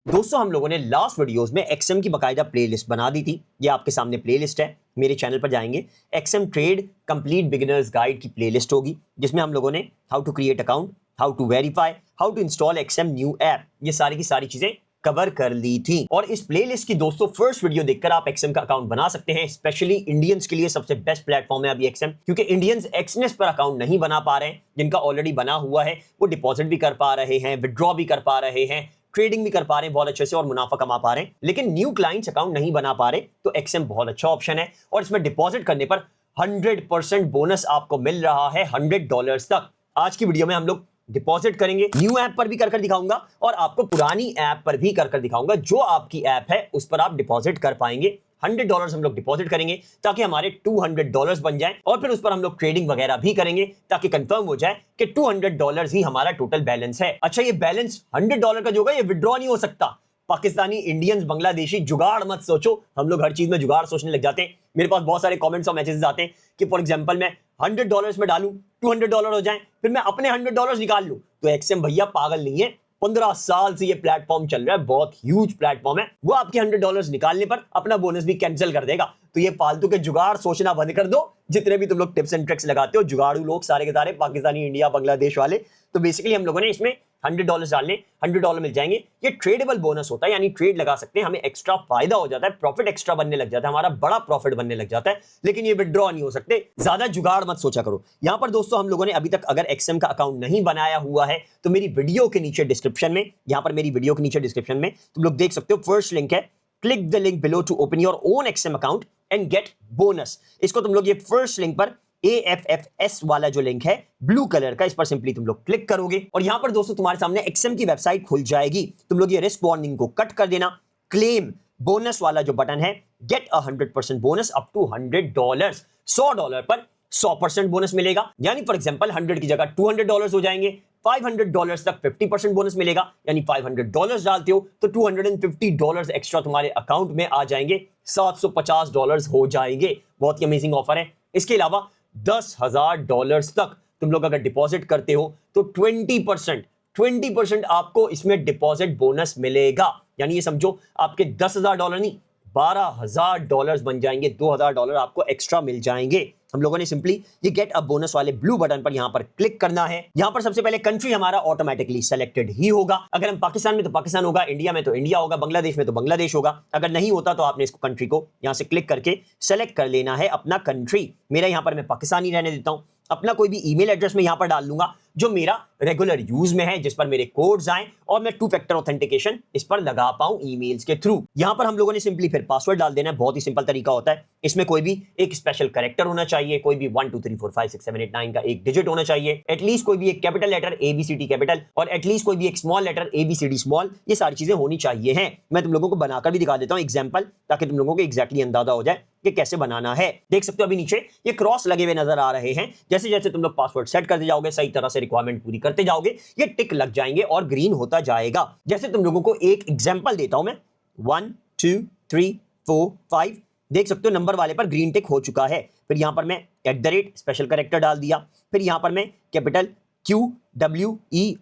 दोस्तों हम लोगों ने लास्ट वीडियोस में एक्सएम की बकायदा प्लेलिस्ट बना दी थी। ये आपके सामने प्लेलिस्ट है, मेरे चैनल पर जाएंगे, XM trade complete beginners guide की प्लेलिस्ट होगी, जिसमें हम लोगों ने how to create account, how to verify, how to install XM new app, ये सारी की सारी चीजें कवर कर ली थी। और इस प्लेलिस्ट की दोस्तों फर्स्ट वीडियो देखकर आप एक्सएम का अकाउंट बना सकते हैं। स्पेशली इंडियंस के लिए सबसे बेस्ट प्लेटफॉर्म है अभी एक्सएम, क्योंकि इंडियंस एक्सनेस पर अकाउंट नहीं बना पा रहे हैं। जिनका ऑलरेडी बना हुआ है वो डिपॉजिट भी कर पा रहे हैं, विड्रॉ भी कर पा रहे हैं, ट्रेडिंग भी कर पा रहे हैं बहुत अच्छे से और मुनाफा कमा पा रहे हैं। लेकिन न्यू क्लाइंट्स अकाउंट नहीं बना पा रहे, तो एक्सएम बहुत अच्छा ऑप्शन है। और इसमें डिपॉजिट करने पर 100% बोनस आपको मिल रहा है $100 तक। आज की वीडियो में हम लोग डिपॉजिट करेंगे, न्यू ऐप पर भी कर दिखाऊंगा और आपको पुरानी ऐप पर भी कर दिखाऊंगा। जो आपकी ऐप है उस पर आप डिपॉजिट कर पाएंगे। $100 हम लोग डिपॉजिट करेंगे ताकि हमारे $200 बन जाए, और फिर उस पर हम लोग ट्रेडिंग वगैरह भी करेंगे ताकि कंफर्म हो जाए कि $200 ही हमारा टोटल बैलेंस है। अच्छा, ये बैलेंस $100 का जो होगा ये विड्रॉ नहीं हो सकता। पाकिस्तानी, इंडियंस, बांग्लादेशी, जुगाड़ मत सोचो। हम लोग हर चीज में जुगाड़ सोचने लग जाते हैं। मेरे पास बहुत सारे कमेंट्स और मैसेजेस आते हैं कि फॉर एग्जांपल मैं $100 में डालूं, $200 हो जाए, फिर मैं अपने $100 निकाल लूं। तो एक्सएम भैया पागल नहीं है। 15 साल से ये प्लेटफॉर्म चल रहा है, बहुत ह्यूज प्लेटफॉर्म है। वो आपके $100 निकालने पर अपना बोनस भी कैंसिल कर देगा। तो ये फालतू के जुगाड़ सोचना बंद कर दो। जितने भी तुम लोग टिप्स एंड ट्रिक्स लगाते हो, जुगाड़ू लोग सारे के सारे पाकिस्तानी, इंडिया, बांग्लादेश वाले, तो बेसिकली हम लोगों ने इसमें $100 डालने, $100 मिल जाएंगे। ये ट्रेडेबल बोनस होता है, यानी ट्रेड लगा सकते हैं, हमें एक्स्ट्रा फायदा हो जाता है, प्रॉफिट एक्स्ट्रा बनने लग जाता है, हमारा बड़ा प्रॉफिट बनने लग जाता है। लेकिन ये विड्रॉ नहीं हो सकते। ज्यादा जुगाड़ मत सोचा करो। यहां पर दोस्तों हम लोगों ने अभी तक अगर एक्सएम का अकाउंट नहीं बनाया हुआ है तो मेरी वीडियो के नीचे डिस्क्रिप्शन में, यहां पर मेरी वीडियो के नीचे डिस्क्रिप्शन में तुम लोग देख सकते हो, फर्स्ट लिंक है, click the link below to open your own XM account and get bonus. इसको तुम लोग ये फर्स्ट लिंक पर AFFS वाला जो लिंक है ब्लू कलर का, इस पर सिंपली तुम लोग क्लिक करोगे और यहां पर दोस्तों तुम्हारे सामने एक्सएम की वेबसाइट खुल जाएगी। तुम लोग ये रिस्क वार्निंग को कट कर देना, क्लेम बोनस वाला जो बटन है, गेट 100% बोनस अप टू $100। $100 पर 100% बोनस मिलेगा। यानी फॉर एग्जांपल 100 की जगह $200 हो जाएंगे। $500 तक 50% बोनस मिलेगा। यानी $500 डालते हो तो $250 एक्स्ट्रा तुम्हारे अकाउंट में आ जाएंगे, $750 हो जाएंगे। बहुत ही अमेजिंग ऑफर है। इसके अलावा $10,000 तक तुम लोग अगर डिपॉजिट करते हो तो 20% आपको इसमें डिपॉजिट बोनस मिलेगा। यानी ये समझो आपके $10,000 नहीं, $12,000 बन जाएंगे। $2,000 आपको एक्स्ट्रा मिल जाएंगे। हम लोगों ने सिंपली ये गेट अ बोनस वाले ब्लू बटन पर यहां पर क्लिक करना है। यहां पर सबसे पहले कंट्री हमारा ऑटोमेटिकली सेलेक्टेड ही होगा। अगर हम पाकिस्तान में तो पाकिस्तान होगा, इंडिया में तो इंडिया होगा, बांग्लादेश में तो बांग्लादेश होगा। अगर नहीं होता तो आपने इसको कंट्री को यहां से क्लिक करके सेलेक्ट कर लेना है अपना कंट्री। मेरा यहां पर मैं पाकिस्तानी रहने देता हूं। अपना कोई भी ईमेल एड्रेस में यहां पर डाल लूंगा जो मेरा रेगुलर यूज में है, जिस पर मेरे कोड्स आए और मैं 2 फैक्टर ऑथेंटिकेशन इस पर लगा पाऊं ईमेल्स के थ्रू। यहां पर हम लोगों ने सिंपली फिर पासवर्ड डाल देना है। बहुत ही सिंपल तरीका होता है। इसमें कोई भी एक स्पेशल कैरेक्टर होना चाहिए, कोई भी 1 2 3 4 5 6 7 8 9 का एक डिजिट होना चाहिए, एटलीस्ट कोई भी एक कैपिटल लेटर ABCD कैपिटल और एटलीस्ट कोई भी एक स्मॉल लेटर ABCD स्मॉल। ये सारी चीजें होनी चाहिए हैं। मैं तुम लोगों को बनाकर भी दिखा देता हूं एग्जांपल, ताकि तुम लोगों को एग्जैक्टली अंदाजा हो जाए कि कैसे बनाना है। देख सकते हो अभी नीचे ये क्रॉस लगे हुए नजर आ रहे हैं। जैसे जैसे तुम लोग पासवर्ड सेट करते जाओगे, सही तरह से रिक्वायरमेंट पूरी करते जाओगे, ये टिक लग जाएंगे और ग्रीन होता जाएगा। जैसे तुम लोगों को एक एग्जांपल देता हूं मैं, 1 2 3 4 5, देख सकते हो नंबर वाले पर ग्रीन टिक हो चुका है। फिर यहां पर मैं @ स्पेशल कैरेक्टर डाल दिया। फिर यहां पर मैं कैपिटल QWERTY,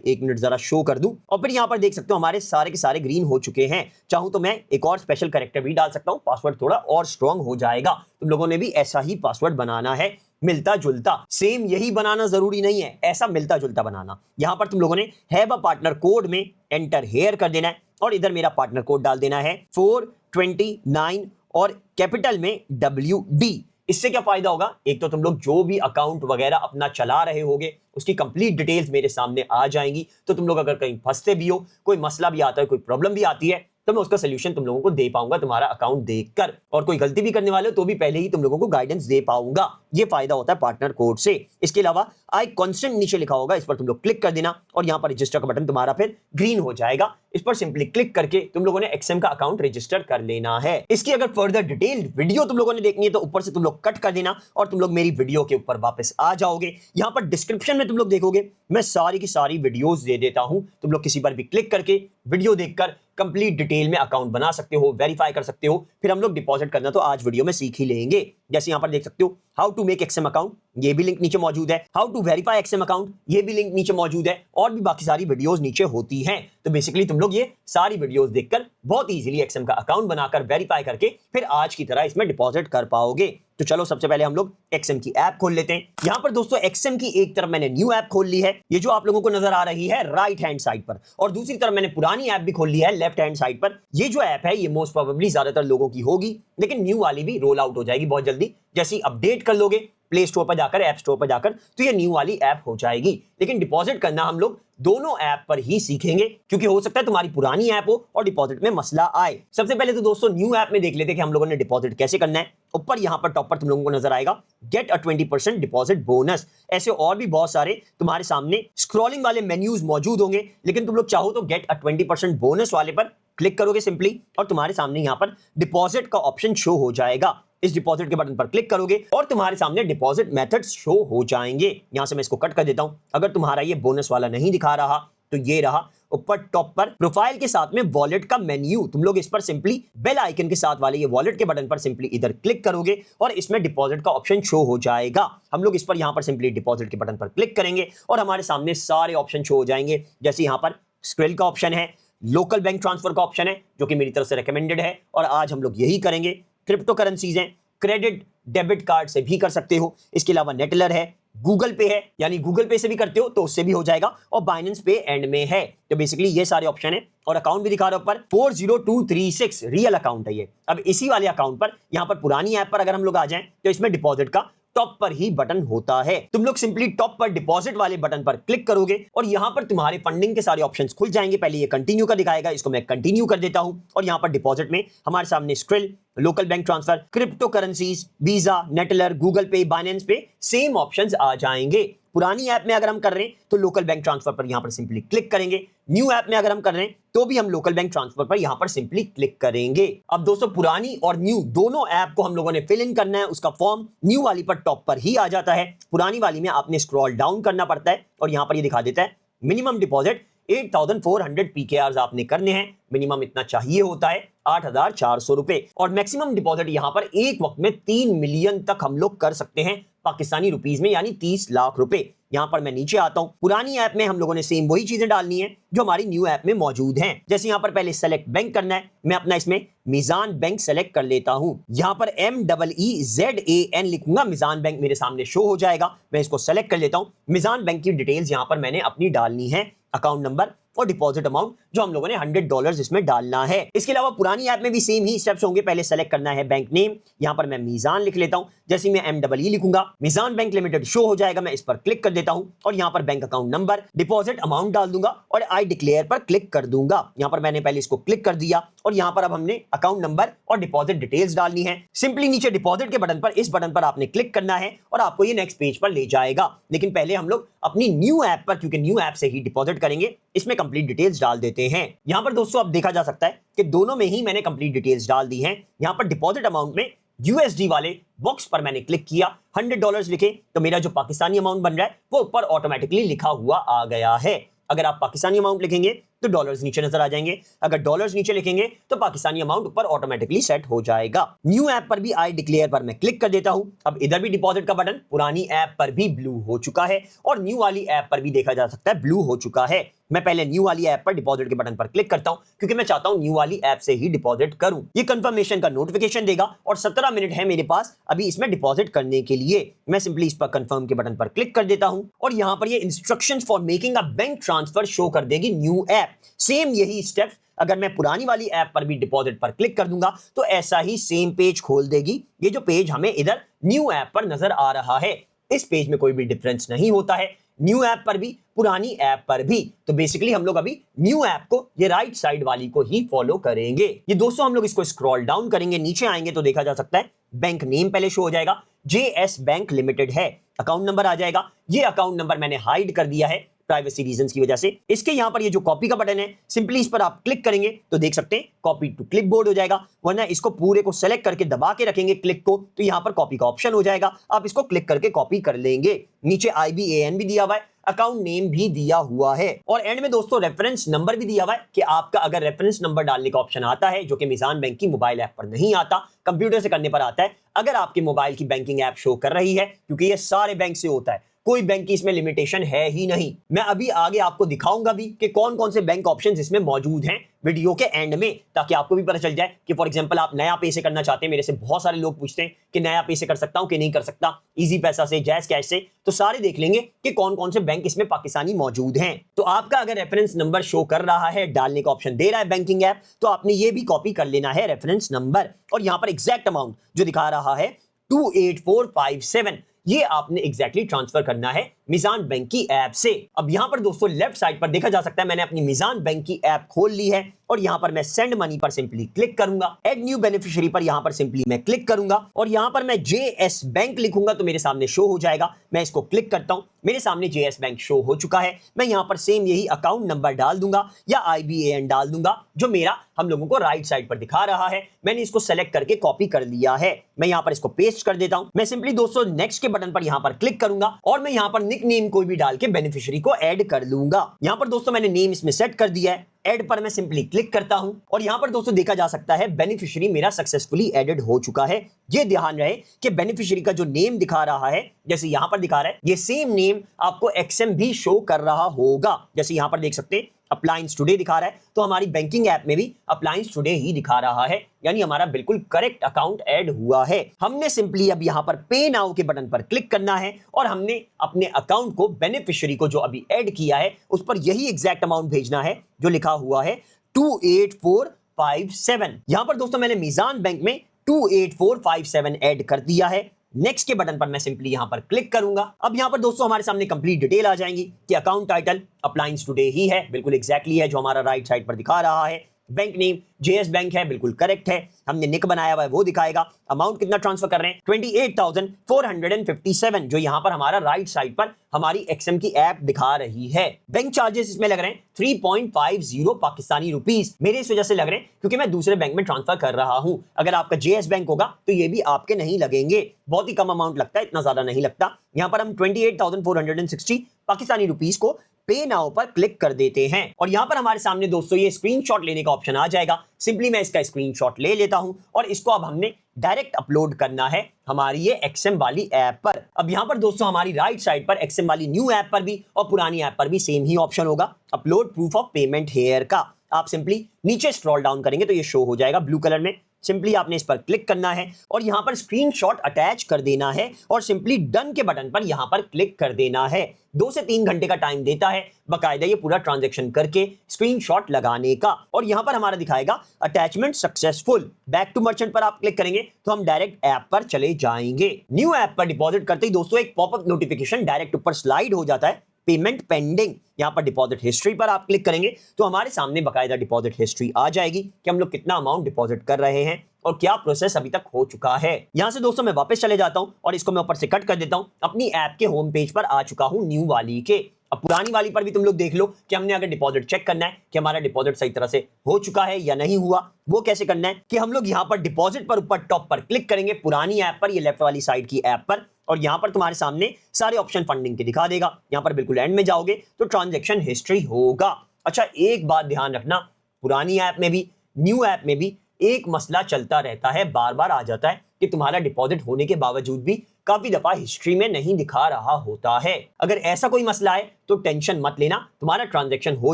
एक मिनट जरा शो कर दूं, और फिर यहां पर देख सकते हो हमारे सारे के सारे ग्रीन हो चुके हैं। चाहूं तो मैं एक और स्पेशल कैरेक्टर भी डाल सकता हूं, पासवर्ड थोड़ा और स्ट्रांग हो जाएगा। तुम लोगों ने भी ऐसा ही पासवर्ड बनाना है, मिलता जुलता। सेम यही बनाना जरूरी नहीं है, ऐसा मिलता जुलता बनाना। यहां पर तुम लोगों ने हैव अ पार्टनर कोड में एंटर हेयर कर देना है और इधर मेरा पार्टनर कोड डाल देना है 429 और कैपिटल में WD। इससे क्या फायदा होगा? एक तो तुम लोग जो भी अकाउंट वगैरह अपना चला रहे होगे उसकी कंप्लीट डिटेल्स मेरे सामने आ जाएंगी। तो तुम लोग अगर कहीं फंसते भी हो, कोई मसला भी आता है, कोई प्रॉब्लम भी आती है, तो मैं उसका सोल्यूशन तुम लोगों को दे पाऊंगा तुम्हारा अकाउंट देखकर। और कोई गलती भी करने वाले हो तो भी पहले ही तुम लोगों को गाइडेंस दे पाऊंगा। ये फायदा होता है पार्टनर कोड से। इसके अलावा आई कॉन्स्टेंट नीचे लिखा होगा, इस पर तुम लोग क्लिक कर देना और यहां पर रजिस्टर का बटन तुम्हारा फिर ग्रीन हो जाएगा। इस पर सिंपली क्लिक करके तुम लोगों ने एक्सएम का अकाउंट रजिस्टर कर लेना है। इसकी अगर फर्दर डिटेल्ड वीडियो तुम लोगों ने देखनी है तो ऊपर से तुम लोग कट कर देना और तुम लोग मेरी वीडियो के ऊपर वापस आ जाओगे। यहां पर डिस्क्रिप्शन में तुम लोग देखोगे मैं सारी की सारी वीडियोस दे देता हूं। तुम लोग किसी पर भी क्लिक करके वीडियो देखकर कंप्लीट डिटेल में अकाउंट बना सकते हो, वेरीफाई कर सकते हो। फिर हम लोग डिपॉजिट करना तो आज वीडियो में सीख ही लेंगे। जैसे यहाँ पर देख सकते हो how to make XM account, ये भी लिंक नीचे मौजूद है। How to verify XM account, ये भी लिंक नीचे मौजूद है। और भी बाकी सारी वीडियोस नीचे होती हैं। तो बेसिकली तुम लोग ये सारी वीडियोस देखकर बहुत इजीली एक्सएम का अकाउंट बनाकर वेरीफाई करके फिर आज की तरह इसमें डिपॉजिट कर पाओगे। तो चलो सबसे पहले हम लोग एक्सएम की ऐप खोल लेते हैं। यहाँ पर दोस्तों एक्सएम की एक तरफ मैंने न्यू ऐप खोल ली है, ये जो आप लोगों को नजर आ रही है राइट हैंड साइड पर, और दूसरी तरफ मैंने पुरानी ऐप भी खोल ली है लेफ्ट हैंड साइड पर। ये जो ऐप है ये मोस्ट प्रोबेबली ज्यादातर लोगों की होगी, लेकिन न्यू वाली भी रोल आउट हो जाएगी बहुत जल्दी। जैसे ही अपडेट कर लोगे प्ले स्टोर पर जाकर, ऐप स्टोर पर जाकर, तो ये न्यू वाली ऐप हो जाएगी। लेकिन डिपॉजिट करना हम लोग दोनों ऐप पर ही सीखेंगे, क्योंकि हो सकता है तुम्हारी पुरानी ऐप हो और डिपॉजिट में मसला आए। सबसे पहले तो दोस्तों न्यू ऐप में देख लेते हैं कि हम लोगों ने डिपॉजिट कैसे करना है। ऊपर यहाँ पर टॉप पर तुम लोगों को नजर आएगा गेट अ 20% डिपॉजिट बोनस। ऐसे और भी बहुत सारे तुम्हारे सामने स्क्रॉलिंग वाले मेन्यूज मौजूद होंगे, लेकिन तुम लोग चाहो तो गेट अ 20% बोनस वाले पर क्लिक करोगे सिंपली, और तुम्हारे सामने यहाँ पर डिपॉजिट का ऑप्शन शो हो जाएगा। इस डिपॉजिट के बटन पर क्लिक करोगे और तुम्हारे सामने डिपॉजिट मेथड्स शो हो जाएंगे। यहां से मैं इसको कट कर देता हूं। अगर तुम्हारा ये बोनस वाला नहीं दिखा रहा तो ये रहा ऊपर टॉप पर प्रोफाइल के साथ में वॉलेट का मेन्यू। तुम लोग इस पर सिंपली बेल आइकन के साथ वाले ये वॉलेट के बटन पर सिंपली इधर क्लिक करोगे और इसमें डिपॉजिट का ऑप्शन शो हो जाएगा। हम लोग इस पर यहां पर सिंपली डिपॉजिट के बटन पर क्लिक करेंगे और हमारे सामने सारे ऑप्शन शो हो जाएंगे। जैसे यहां पर स्क्रिल का ऑप्शन है, लोकल बैंक ट्रांसफर का ऑप्शन है जो कि मेरी तरफ से रिकमेंडेड है और आज हम लोग यही करेंगे। क्रिप्टो करेंसीज हैं, क्रेडिट डेबिट कार्ड से भी कर सकते हो। इसके अलावा नेटलर है, गूगल पे है, यानी गूगल पे से भी करते हो तो उससे भी हो जाएगा, और बाइनेंस पे एंड में है। तो बेसिकली ये सारे ऑप्शन है और अकाउंट भी दिखा रहा है ऊपर 40236 रियल अकाउंट है ये। अब इसी वाले अकाउंट पर यहां पर पुरानी ऐप पर अगर हम लोग आ जाएं तो इसमें डिपॉजिट का टॉप पर ही बटन होता है। तुम लोग सिंपली टॉप पर डिपॉजिट वाले बटन पर क्लिक करोगे और यहां पर तुम्हारे फंडिंग के सारे ऑप्शंस खुल जाएंगे। पहले ये कंटिन्यू का दिखाएगा, इसको मैं कंटिन्यू कर देता हूं, और यहां पर डिपॉजिट में हमारे सामने skill, local bank transfer, crypto currencies, visa, Neteller, Google पे, बाइनेंस पे सेम ऑप्शंस आ जाएंगे। पुरानी ऐप में अगर हम कर रहे हैं तो लोकल बैंक ट्रांसफर पर यहां पर सिंपली क्लिक करेंगे। न्यू ऐप में अगर हम कर रहे हैं तो भी हम लोकल बैंक ट्रांसफर पर यहां पर सिंपली क्लिक करेंगे। अब दोस्तों पुरानी और न्यू दोनों ऐप को हम लोगों ने फिल इन करना है। उसका फॉर्म न्यू वाली पर टॉप पर ही आ जाता है, पुरानी वाली में आपने स्क्रॉल डाउन करना पड़ता है और यहां पर ये दिखा देता है मिनिमम डिपॉजिट 8400 PKRs आपने करने हैं। मिनिमम इतना चाहिए होता है 8400 रुपए, और मैक्सिमम डिपॉजिट यहां पर एक वक्त में 3 मिलियन तक हम लोग कर सकते हैं पाकिस्तानी रुपीस में, यानी 30 लाख रुपए। यहां पर मैं नीचे आता हूं, पुरानी ऐप में हम लोगों ने सेम वही चीजें डालनी है जो हमारी न्यू ऐप में मौजूद हैं। जैसे यहां पर पहले सेलेक्ट बैंक करना है, मैं अपना इसमें मीजान बैंक सेलेक्ट कर लेता हूं। यहां पर MEEZAN लिखूंगा, मीजान बैंक मेरे सामने शो हो जाएगा। मैं इसको सेलेक्ट कर लेता हूं। मीजान बैंक की डिटेल्स यहां पर मैंने अपनी डालनी है, अकाउंट नंबर और डिपॉजिट अमाउंट जो हम लोगों ने $100 इसमें डालना है। इसके अलावा पुरानी ऐप में भी सेम ही स्टेप्स होंगे। पहले सेलेक्ट करना है बैंक नेम, यहां पर मैं मीजान लिख लेता हूं। जैसे मैं MEE लिखूंगा, मीजान बैंक लिमिटेड शो हो जाएगा। मैं इस पर क्लिक कर देता हूं और यहां पर bank account number, deposit amount डाल दूंगा और आई डिक्लेयर पर क्लिक कर दूंगा। यहां पर मैंने पहले इसको क्लिक कर दिया और यहां पर अब हमने अकाउंट नंबर और डिपॉजिट डिटेल्स डालनी है। सिंपली नीचे डिपॉजिट के बटन पर, इस बटन पर आपने क्लिक करना है और आपको ये नेक्स्ट पेज पर ले जाएगा। लेकिन पहले हम लोग अपनी न्यू ऐप पर, क्योंकि न्यू ऐप से ही डिपॉजिट करेंगे, इसमें कंप्लीट डिटेल्स डाल देते हैं। यहां पर दोस्तों अब देखा जा सकता है कि दोनों में ही मैंने कंप्लीट डिटेल्स डाल दी हैं। यहां पर डिपॉजिट अमाउंट में USD वाले बॉक्स पर मैंने क्लिक किया, $100 लिखे तो मेरा जो पाकिस्तानी अमाउंट बन रहा है वो ऊपर ऑटोमेटिकली लिखा हुआ आ गया है। अगर आप पाकिस्तानी अमाउंट लिखेंगे तो डॉलर्स नीचे नजर आ जाएंगे, अगर डॉलर्स नीचे लिखेंगे तो पाकिस्तानी अमाउंट ऊपर ऑटोमेटिकली सेट हो जाएगा। न्यू ऐप पर भी आई डिक्लेयर पर मैं क्लिक कर देता हूं। अब इधर भी डिपॉजिट का बटन पुरानी ऐप पर भी ब्लू हो चुका है और न्यू वाली ऐप पर भी देखा जा सकता है ब्लू हो चुका है। मैं पहले न्यू वाली ऐप पर डिपॉजिट के बटन पर क्लिक करता हूं, क्योंकि मैं चाहता हूं न्यू वाली ऐप से ही डिपॉजिट करूं। ये कंफर्मेशन का नोटिफिकेशन देगा और 17 मिनट है मेरे पास अभी इसमें डिपॉजिट करने के लिए। मैं सिंपली इस पर कंफर्म के बटन पर क्लिक कर देता हूं और यहां पर ये instructions for making a bank transfer show कर देगी न्यू ऐप। सेम यही स्टेप्स अगर मैं पुरानी वाली ऐप पर भी डिपॉजिट पर क्लिक कर दूंगा तो ऐसा ही सेम पेज खोल देगी। ये जो पेज हमें इधर न्यू ऐप पर नजर आ रहा है, इस पेज में कोई भी डिफरेंस नहीं होता है, न्यू ऐप पर भी पुरानी ऐप पर भी। तो बेसिकली हम लोग अभी न्यू ऐप को, ये राइट साइड वाली को ही फॉलो करेंगे। ये दोस्तों हम लोग इसको स्क्रॉल डाउन करेंगे, नीचे आएंगे तो देखा जा सकता है बैंक नेम पहले शो हो जाएगा, JS बैंक लिमिटेड है। अकाउंट नंबर आ जाएगा, ये अकाउंट नंबर मैंने हाइड कर दिया है प्राइवेसी रीजंस की वजह से। इसके यहां पर ये जो कॉपी का बटन है, सिंपली इस पर आप क्लिक करेंगे तो देख सकते हैं कॉपी टू क्लिपबोर्ड हो जाएगा, वरना इसको पूरे को सेलेक्ट करके दबा के रखेंगे क्लिक को तो यहां पर कॉपी का ऑप्शन हो जाएगा, आप इसको क्लिक करके कॉपी कर लेंगे। नीचे IBAN भी दिया हुआ है, अकाउंट नेम भी दिया हुआ है और एंड में दोस्तों रेफरेंस नंबर भी दिया हुआ है कि आपका अगर रेफरेंस नंबर डालने का ऑप्शन आता है, जो कि मिजान बैंक की मोबाइल ऐप पर नहीं आता, कंप्यूटर से करने पर आता है, अगर आपके मोबाइल की बैंकिंग ऐप शो कर रही है, क्योंकि ये सारे बैंक से होता है, कोई बैंक की इसमें लिमिटेशन है ही नहीं। मैं अभी आगे आपको दिखाऊंगा भी कि कौन कौन से बैंक ऑप्शंस इसमें मौजूद हैं वीडियो के एंड में, ताकि आपको भी पता चल जाए कि फॉर एग्जांपल आप नया पे से करना चाहते हैं। मेरे से बहुत सारे लोग पूछते हैं कि नया पे से कर सकता हूं कि नहीं कर सकता, इजी पैसा से, जैस कैश से, तो सारे देख लेंगे कि कौन कौन से बैंक इसमें पाकिस्तानी मौजूद हैं। तो आपका अगर रेफरेंस नंबर शो कर रहा है, डालने का ऑप्शन दे रहा है बैंकिंग ऐप, तो आपने ये भी कॉपी कर लेना है रेफरेंस नंबर, और यहां पर एग्जैक्ट अमाउंट जो दिखा रहा है 28457, ये आपने एग्जैक्टली ट्रांसफर करना है मिजान बैंक की ऐप से। अब यहां पर दोस्तों लेफ्ट साइड पर देखा जा सकता है, मैंने अपनी मिजान बैंक की ऐप खोल ली है और यहां पर मैं सेंड मनी पर सिंपली क्लिक करूंगा, ऐड न्यू बेनिफिशियरी पर यहां पर सिंपली मैं क्लिक करूंगा और यहां पर मैं JS बैंक लिखूंगा तो मेरे सामने शो हो जाएगा। मैं इसको क्लिक करता हूं, मेरे सामने JS बैंक शो हो चुका है। मैं यहां पर सेम यही अकाउंट नंबर डाल दूंगा या IBAN डाल दूंगा जो मेरा हम लोगों को राइट साइड पर दिखा रहा है। मैंने इसको सेलेक्ट करके कॉपी कर लिया है, मैं यहां पर इसको पेस्ट कर देता हूं। मैं सिंपली दोस्तों नेक्स्ट के बटन पर यहां पर क्लिक करूंगा और मैं यहां पर निक नेम कोई भी डाल के बेनिफिशियरी को ऐड कर लूंगा। यहां पर दोस्तों मैंने नेम इसमें सेट कर दिया है, ऐड पर मैं सिंपली क्लिक करता हूं और यहां पर दोस्तों देखा जा सकता है बेनिफिशियरी मेरा सक्सेसफुली एडेड हो चुका है। ये ध्यान रहे कि बेनिफिशियरी का जो नेम दिखा रहा है, जैसे यहां पर दिखा रहा है, ये सेम नेम आपको XM भी शो कर रहा होगा। जैसे यहां पर देख सकते हैं अप्लायंस टुडे दिखा रहा है, तो हमारी बैंकिंग ऐप में भी अप्लायंस टुडे ही दिखा रहा है, यानी हमारा बिल्कुल करेक्ट अकाउंट ऐड हुआ है। हमने सिंपली अब यहां पर पे नाउ के बटन पर क्लिक करना है और हमने अपने अकाउंट को, बेनिफिशियरी को जो अभी ऐड किया है, उस पर यही एग्जैक्ट अमाउंट भेजना है जो लिखा हुआ है 28457। यहां पर दोस्तों मैंने मिजान बैंक में 28457 ऐड कर दिया है। नेक्स्ट के बटन पर मैं सिंपली यहां पर क्लिक करूंगा। अब यहां पर दोस्तों हमारे सामने कंप्लीट डिटेल आ जाएंगी कि account title appliance today he है, बिल्कुल एग्जैक्टली है जो हमारा राइट साइड पर दिखा रहा है। बैंक नेम JS बैंक है, बिल्कुल करेक्ट है। हमने निक बनाया हुआ है वो दिखाएगा। अमाउंट कितना ट्रांसफर कर रहे हैं 28,457, जो यहां पर हमारा राइट साइड पर हमारी XM की ऐप दिखा रही है। बैंक चार्जेस इसमें लग रहे हैं 3.50 पाकिस्तानी रुपीस, मेरे इस वजह से लग रहे हैं क्योंकि मैं दूसरे बैंक में ट्रांसफर कर रहा हूं। अगर आपका JS बैंक होगा तो ये भी आपके नहीं लगेंगे, बहुत ही कम अमाउंट लगता है, इतना ज्यादा नहीं लगता। यहां पर हम 28,460 पाकिस्तानी रुपीस को पे नाउ पर क्लिक कर देते हैं और यहां पर हमारे सामने दोस्तों ये स्क्रीनशॉट लेने का ऑप्शन आ जाएगा। सिंपली मैं इसका स्क्रीनशॉट ले लेता हूं और इसको अब हमने डायरेक्ट अपलोड करना है हमारी ये XM वाली ऐप पर। अब यहां पर दोस्तों हमारी राइट साइड पर XM वाली न्यू ऐप पर भी और पुरानी ऐप पर भी सेम ही ऑप्शन होगा, upload proof of payment here का। आप सिंपली नीचे स्क्रॉल डाउन करेंगे तो ये शो हो जाएगा ब्लू कलर में। सिंपली आपने इस पर क्लिक करना है और यहां पर स्क्रीनशॉट अटैच कर देना है और सिंपली डन के बटन पर यहां पर क्लिक कर देना है। 2 से 3 घंटे का टाइम देता है बकायदा ये पूरा ट्रांजैक्शन करके स्क्रीनशॉट लगाने का। और यहां पर हमारा दिखाएगा attachment successful. Back to merchant पर आप क्लिक करेंगे तो हम डायरेक्ट ऐप पर चले जाएंगे। न्यू ऐप पर डिपॉजिट करते ही दोस्तों एक पॉपअप नोटिफिकेशन डायरेक्ट ऊपर स्लाइड हो जाता है, पेमेंट पेंडिंग। यहां पर डिपॉजिट हिस्ट्री पर आप क्लिक करेंगे तो हमारे सामने बकायदा डिपॉजिट हिस्ट्री आ जाएगी कि हम लोग कितना अमाउंट डिपॉजिट कर रहे हैं और क्या प्रोसेस अभी तक हो चुका है। यहां से दोस्तों मैं वापस चले जाता हूं और इसको मैं ऊपर से कट कर देता हूं। अपनी ऐप के होम पेज पर आ चुका हूं न्यू वाली के। अब पुरानी वाली पर भी तुम लोग देख लो कि हमने अगर डिपॉजिट चेक करना है कि हमारा डिपॉजिट सही तरह से हो चुका है या नहीं हुआ, वो कैसे करना है कि हम लोग यहां पर डिपॉजिट पर ऊपर टॉप पर क्लिक करेंगे, पुरानी ऐप पर, ये लेफ्ट वाली साइड की ऐप पर, और यहां पर तुम्हारे सामने सारे ऑप्शन फंडिंग के दिखा देगा। यहां पर बिल्कुल एंड में जाओगे तो ट्रांजैक्शन हिस्ट्री होगा। अच्छा एक बात ध्यान रखना, पुरानी ऐप में भी न्यू ऐप में भी एक मसला चलता रहता है, बार बार आ जाता है कि तुम्हारा डिपॉजिट होने के बावजूद भी काफी दफा हिस्ट्री में नहीं दिखा रहा होता है। अगर ऐसा कोई मसला है तो टेंशन मत लेना, तुम्हारा ट्रांजैक्शन हो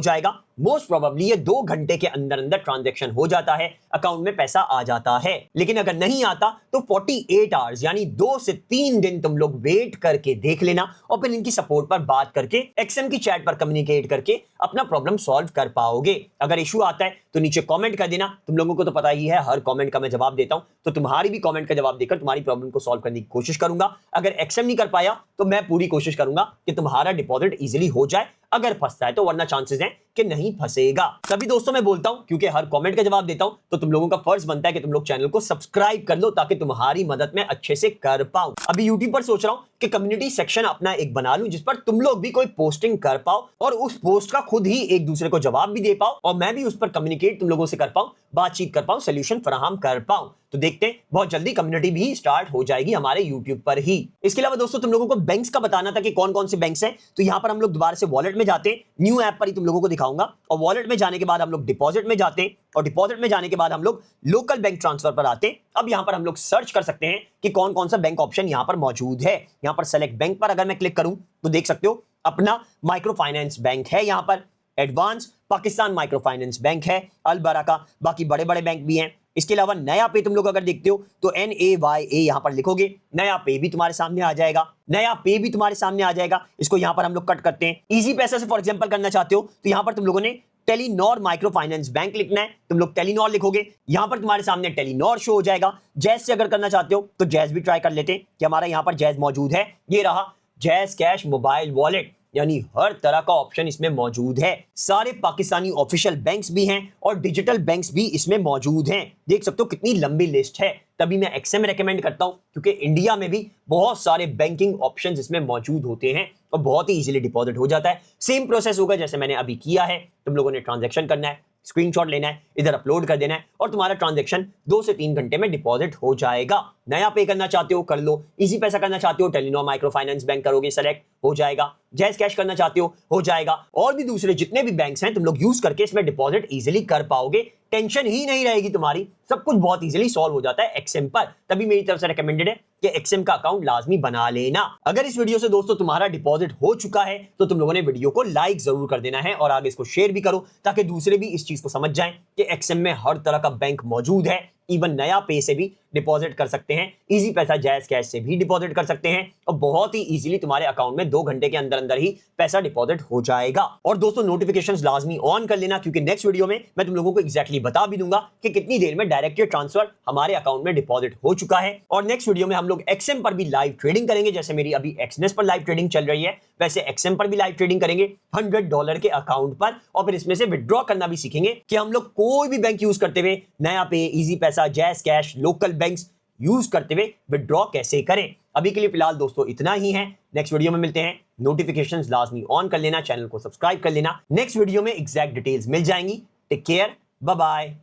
जाएगा। मोस्ट प्रोबेबली ये 2 घंटे के अंदर अंदर ट्रांजैक्शन हो जाता है, अकाउंट में पैसा आ जाता है। लेकिन अगर नहीं आता तो 48 आवर्स यानी 2 से 3 दिन तुम लोग वेट करके देख लेना और फिर इनकी सपोर्ट पर बात करके XM की चैट पर कम्युनिकेट करके अपना प्रॉब्लम सॉल्व कर पाओगे। अगर इशू आता है तो नीचे कॉमेंट कर देना, तुम लोगों को तो पता ही है हर कॉमेंट का मैं जवाब देता हूं, तो तुम्हारी भी कॉमेंट का जवाब देकर तुम्हारी प्रॉब्लम को सॉल्व करने की कोशिश करूंगा। अगर XM नहीं कर पाया तो मैं पूरी कोशिश करूंगा कि तुम्हारा डिपॉजिट इजीली हो जाए, अगर फंसता है तो, वरना चांसेस हैं कि नहीं फंसेगा। तभी दोस्तों मैं बोलता हूं, क्योंकि हर कमेंट का जवाब देता हूं, तो तुम लोगों का फर्ज बनता है कि तुम लोग चैनल को सब्सक्राइब कर लो, ताकि तुम्हारी मदद में अच्छे से कर पाऊं। अभी यूट्यूब पर सोच रहा हूं कि कम्युनिटी सेक्शन अपना एक बना लूं, जिस पर तुम लोग भी कोई पोस्टिंग कर पाओ और उस पोस्ट का खुद ही एक दूसरे को जवाब भी दे पाओ, और मैं भी उस पर कम्युनिकेट तुम लोगों से कर पाऊं, बातचीत कर पाऊं, सोल्यूशन फराहम कर पाऊं। तो देखते हैं, बहुत जल्दी कम्युनिटी भी स्टार्ट हो जाएगी हमारे यूट्यूब पर ही। इसके अलावा दोस्तों तुम लोगों को बैंक्स का बताना था कि कौन कौन से बैंक्स हैं, तो यहां पर हम लोग दोबारा से वॉलेट में जाते हैं, न्यू ऐप पर ही तुम लोगों को दिखाऊंगा, और वॉलेट में जाने के बाद हम लोग डिपॉजिट में जाते हैं, और डिपॉजिट में जाने के बाद हम लोग लोकल बैंक ट्रांसफर पर आते हैं। अब यहां पर हम लोग सर्च कर सकते हैं कि कौन कौन सा बैंक ऑप्शन यहां पर मौजूद है। यहां पर सेलेक्ट बैंक पर अगर मैं क्लिक करूं तो देख सकते हो अपना माइक्रो फाइनेंस बैंक है, यहां पर advance Pakistan micro finance bank है, अल बरका, बाकी बड़े बड़े बैंक भी हैं। इसके अलावा नया पे तुम लोग अगर देखते हो तो NAYA यहां पर लिखोगे, नया पे भी तुम्हारे सामने आ जाएगा, नया पे भी तुम्हारे सामने आ जाएगा। इसको यहां पर हम लोग कट करते हैं। इजी पैसा से फॉर एग्जांपल करना चाहते हो तो यहां पर तुम लोगों ने टेलीनॉर माइक्रो फाइनेंस बैंक लिखना है, तुम लोग टेलीनॉर लिखोगे, यहां पर तुम्हारे सामने टेलीनॉर शो हो जाएगा। जैज से अगर करना चाहते हो तो जैज भी ट्राई कर लेते हैं कि हमारा यहां पर जैज मौजूद है, ये रहा जैज कैश मोबाइल वॉलेट, यानी हर तरह का ऑप्शन इसमें मौजूद है। सारे पाकिस्तानी ऑफिशियल बैंक्स भी हैं और डिजिटल बैंक्स भी इसमें मौजूद हैं। देख सकते हो कितनी लंबी लिस्ट है। तभी मैं एक्सएम रेकमेंड करता हूं, क्योंकि इंडिया में भी बहुत सारे बैंकिंग ऑप्शंस इसमें मौजूद होते हैं और बहुत ही इजीली डिपॉजिट हो जाता है। सेम प्रोसेस होगा जैसे मैंने अभी किया है। तुम लोगों ने ट्रांजैक्शन करना है, स्क्रीनशॉट लेना है, इधर अपलोड कर देना है, और तुम्हारा ट्रांजैक्शन 2 से 3 घंटे में डिपॉजिट हो जाएगा। नया पे करना चाहते हो कर लो, इजी पैसा करना चाहते हो टेलीनॉर माइक्रो फाइनेंस बैंक करोगे, सेलेक्ट हो जाएगा। जैज कैश करना चाहते हो जाएगा, और भी दूसरे जितने भी बैंक्स हैं तुम लोग यूज करके इसमें डिपॉजिट इजीली कर पाओगे। टेंशन ही नहीं रहेगी तुम्हारी, सब कुछ बहुत इजीली सॉल्व हो जाता है एक्सएम पर। तभी मेरी तरफ से रिकमेंडेड है कि एक्सएम का अकाउंट लाजमी बना लेना। अगर इस वीडियो से दोस्तों तुम्हारा डिपॉजिट हो चुका है तो तुम लोगों ने वीडियो को लाइक जरूर कर देना है, और आगे इसको शेयर भी करो, ताकि दूसरे भी इस चीज को समझ जाएं कि एक्सएम में हर तरह का बैंक मौजूद है। इवन नया पे से भी डिपॉजिट कर सकते हैं, इजी पैसा जैज कैश से भी डिपॉजिट कर सकते हैं, और बहुत ही इजीली तुम्हारे अकाउंट में 2 घंटे के अंदर अंदर ही पैसा डिपॉजिट हो जाएगा। और दोस्तों नोटिफिकेशंस लाजमी ऑन कर लेना, क्योंकि नेक्स्ट वीडियो में मैं तुम लोगों को एग्जैक्टली बता भी दूंगा कि कितनी देर में डायरेक्ट ट्रांसफर हमारे अकाउंट में डिपॉजिट हो चुका है। और नेक्स्ट वीडियो में हम लोग एक्सएम पर भी लाइव ट्रेडिंग करेंगे, जैसे मेरी अभी एक्सनेस पर लाइव ट्रेडिंग चल रही है, वैसे एक्सएम पर भी लाइव ट्रेडिंग करेंगे $100 के अकाउंट पर, और फिर इसमें से विड्रॉ करना भी सीखेंगे कि हम लोग कोई भी बैंक यूज करते हुए, नया पे, इजी पैसा, jazz cash, local banks use करते हुए विड्रॉ कैसे करें। अभी के लिए फिलहाल दोस्तों इतना ही है, नेक्स्ट वीडियो में मिलते हैं। नोटिफिकेशंस लाजमी ऑन कर लेना, चैनल को सब्सक्राइब कर लेना, नेक्स्ट वीडियो में एग्जैक्ट डिटेल्स मिल जाएंगी। Take care, bye bye.